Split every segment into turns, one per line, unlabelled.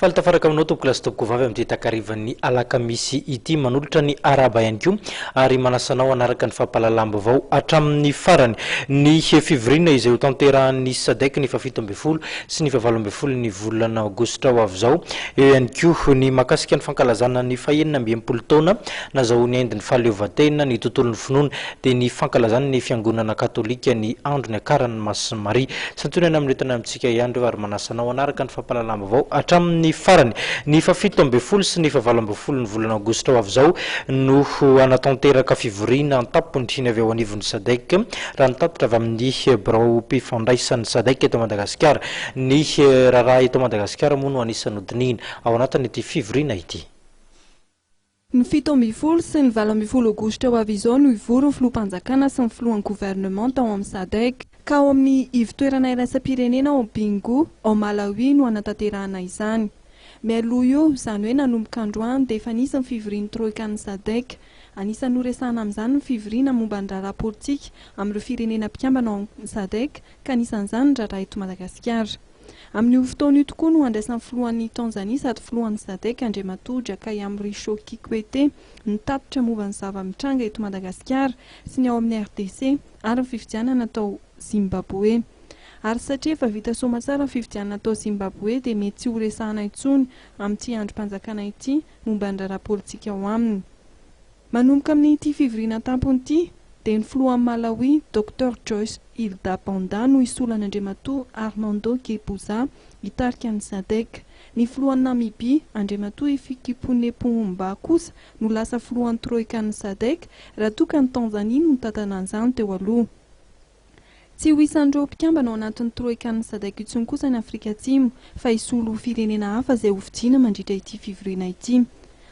Faltafaraka aminao tompoko lasitoko vavy amin'ny takarivan'ny alakamisy ity manolotra ny araba ihany koa ary manasanao anaraka ny fampahalalam-baovao hatramin'ny farany ny fivirina izay ho tanterahan'ny SADC ny 17 sy ny 18 ny volana aogositra ho avy zao. Eo ihany koa ny makasika ny fankalazana ny fahenina amby 70 taona nazahoan'ny endin'ny fahaleovantena ny tontolon'ny finoana dia ny fankalazana ny fiangonana katolika ny andro ny akarany Masin'ny Maria. Santionana amin'entana amintsika ihany reo ary manasanao anaraka ny fampahalalam-baovao hatramin'ny farany ny 17 sy ny 18 ny volana aogositra ho avy zao no anatanteraka fivoriana antapony avy ao anivon'ny SADC raha nitapitra avy amin'ny birao mpifandraisan'ny SADC eto Madagasikara. Ny raharaha eto Madagasikara moa no anisany hodinina ao anatin'ity fivoriana ity.
Ny 17 sy ny 18 aogositra ho avy izao no ivory ny filoham-panjakana sy ny filohan'ny gouvernement tao amin'ny SADC ka ao amin'ny ivitoerana iraisam-pirenena ao Bingu ao Malawi no anatanterahana izany. Mialoha io izany hoe nanomboka androany dia efa nisy ny fivorian'ny troikan'ny SADC. Anisan'ny horesahana amin'izany ny fivoriana momba ny raharaha politika amin'ireo firenena mpikambana ao amin'ny SADC ka anisan'izany ny raharaha eto Madagasikara. Amin'io fotoana io tokoa no andraisan'ny filohan'ny Tanzania sady filohan'ny SADC Andriamatoa Jakaya Mrisho Kikwete nitatitra momba ny zava-mitranga eto Madagasikara sy ny ao amin'ny RDC ary ny fifidianana atao Zimbabwe. Ary satria efa vita soamantsara ny fifidianana atao Zimbabwe dia mety tsy horesahana intsony amin'ity androm-panjakana ity momba ny raharaha politika ao aminy. Manomboka amin'ity fivoriana tampony ity dia ny filohan'ny Malawi Dr Joyce Hilda Banda no isolan'ny Andriamatoa Armando Guebuza hitarika ny SADC. Ny filohan'ny Namibia Andriamatoa Hifikepunye Pohamba kosa no lasa filohan'ny troikan'ny SADC raha toa ka ny Tanzania no mitantana an'izany teo aloha. Tsy ho isan'ireo mpikambana ao anatin'ny troikan'ny SADC intsony kosa ny Afrika Atsimo fa hisolo firenena hafa izay hovidiana mandritra ity fivoriana ity.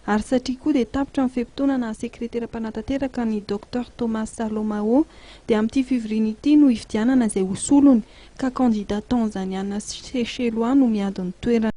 Ary satria koa dia tapitra ny feim-potoana na sekretera mpanantanteraka ny Dr Thomas Salomao dia amin'ity fivoriana ity no hividianana izay hosolony ka kandida tanzaniana Seychelles no miady ny toerana.